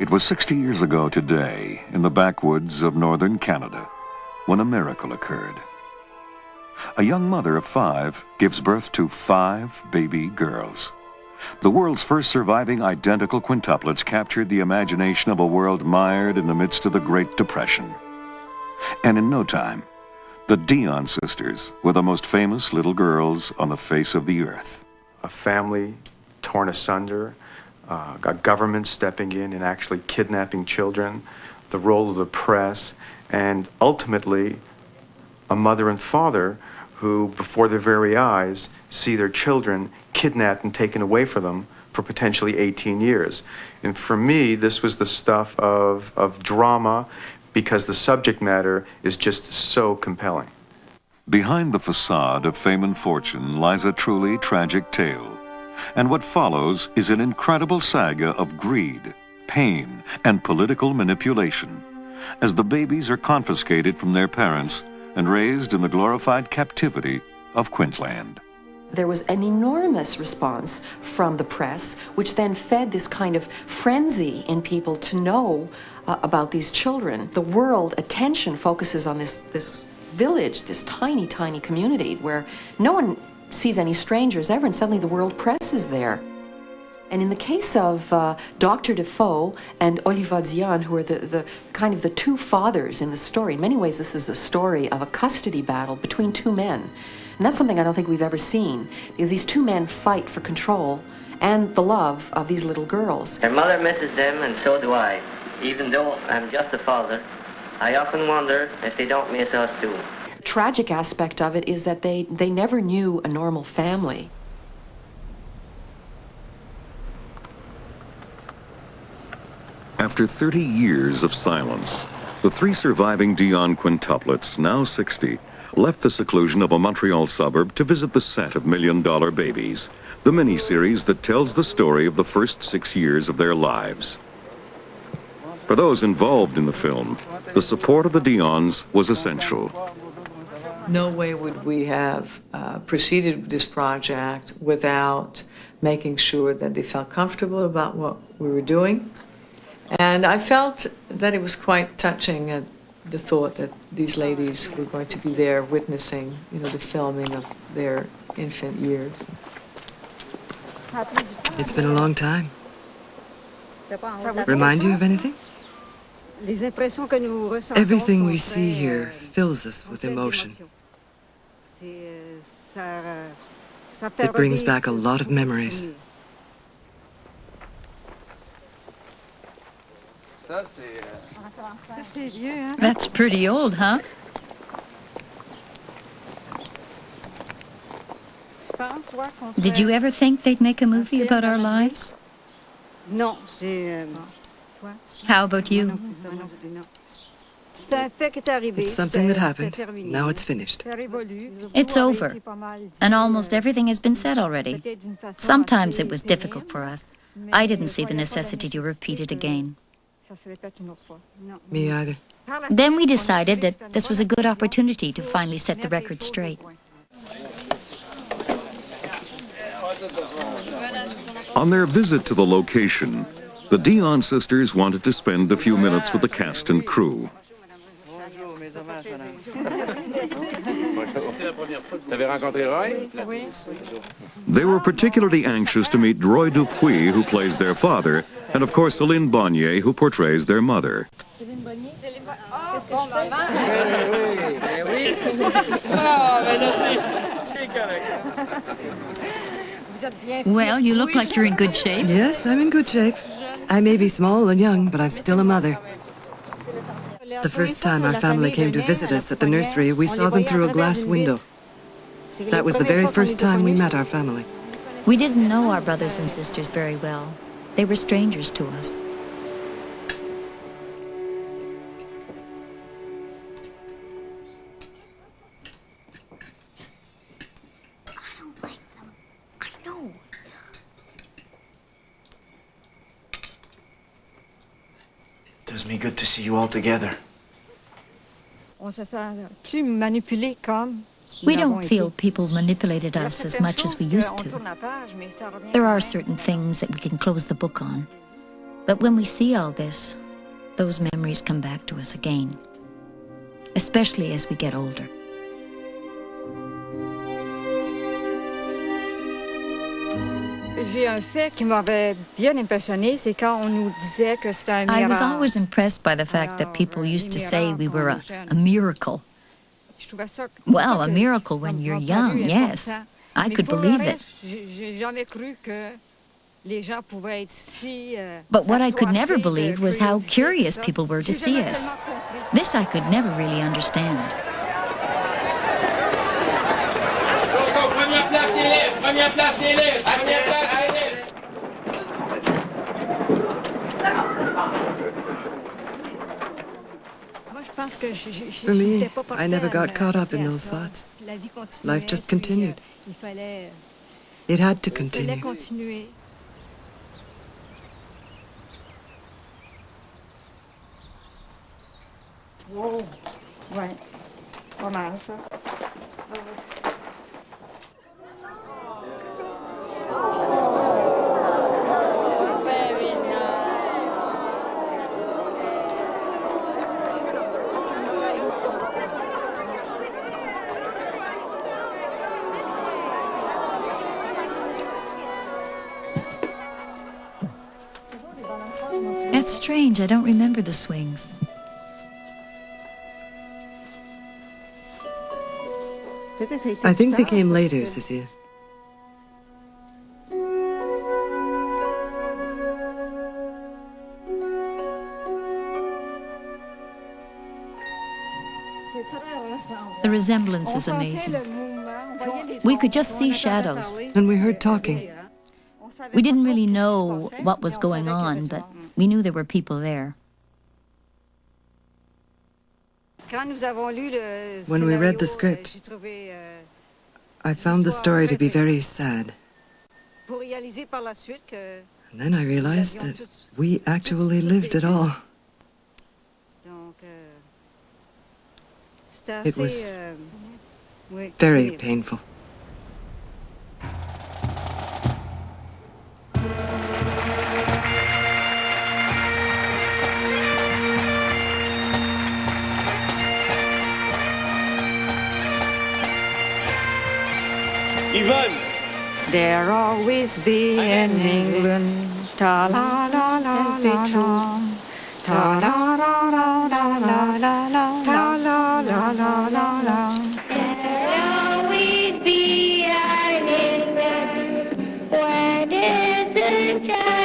It was 60 years ago today, in the backwoods of northern Canada, when a miracle occurred. A young mother of 5 gives birth to 5 baby girls. The world's first surviving identical quintuplets captured the imagination of a world mired in the midst of the Great Depression. And in no time, the Dionnes sisters were the most famous little girls on the face of the earth. A family torn asunder, a government stepping in and actually kidnapping children, the role of the press, and ultimately a mother and father who, before their very eyes, see their children kidnapped and taken away from them for potentially 18 years. And for me, this was the stuff of drama because the subject matter is just so compelling. Behind the facade of fame and fortune lies a truly tragic tale. And what follows is an incredible saga of greed, pain, and political manipulation, as the babies are confiscated from their parents and raised in the glorified captivity of Quintland. There was an enormous response from the press, which then fed this kind of frenzy in people to know about these children. The world attention focuses on this village, this tiny, tiny community where no one sees any strangers ever, and suddenly the world press is there. And in the case of Dr. Defoe and Oliva Dionnes, who are the kind of the two fathers in the story, in many ways this is a story of a custody battle between 2 men. And that's something I don't think we've ever seen, because these 2 men fight for control and the love of these little girls. Their mother misses them, and so do I. Even though I'm just a father, I often wonder if they don't miss us too. Tragic aspect of it is that they never knew a normal family. After 30 years of silence, the 3 surviving Dionnes quintuplets, now 60, left the seclusion of a Montreal suburb to visit the set of $1 Million Babies, the miniseries that tells the story of the first 6 years of their lives. For those involved in the film, the support of the Dionnes was essential. No way would we have proceeded with this project without making sure that they felt comfortable about what we were doing. And I felt that it was quite touching at the thought that these ladies were going to be there witnessing, the filming of their infant years. It's been a long time. Remind you of anything? Everything we see here fills us with emotion. It brings back a lot of memories. That's pretty old, huh? Did you ever think they'd make a movie about our lives? How about you? It's something that happened. Now it's finished. It's over, and almost everything has been said already. Sometimes it was difficult for us. I didn't see the necessity to repeat it again. Me either. Then we decided that this was a good opportunity to finally set the record straight. On their visit to the location, the Dionnes sisters wanted to spend a few minutes with the cast and crew. They were particularly anxious to meet Roy Dupuis, who plays their father, and of course Céline Bonnier, who portrays their mother. Well, you look like you're in good shape. Yes, I'm in good shape. I may be small and young, but I'm still a mother. The first time our family came to visit us at the nursery, we saw them through a glass window. That was the very first time we met our family. We didn't know our brothers and sisters very well. They were strangers to us. I don't like them. I know. It does me good to see you all together. We don't feel people manipulated us as much as we used to. There are certain things that we can close the book on. But when we see all this, those memories come back to us again, especially as we get older. J'ai un fait qui m'avait bien impressionné, c'est quand on nous disait que c'était un miracle. I was always impressed by the fact that people used to say we were a miracle. Well, a miracle when you're young, yes. I could believe it. J'ai jamais cru que les gens pouvaient être si. But what I could never believe was how curious people were to see us. This I could never really understand. For me, I never got caught up in those thoughts. Life just continued. It had to continue. Wow. Ouais. Pas mal, ça. That's strange, I don't remember the swings. I think they came later, Cecilia. The resemblance is amazing. We could just see shadows. And we heard talking. We didn't really know what was going on, but we knew there were people there. When we read the script, I found the story to be very sad. And then I realized that we actually lived it all. It was very painful. Yvonne! There always be in England, ta la la la la la, ta la la la la la la la, ta la la la la la. There'll always be an England when isn't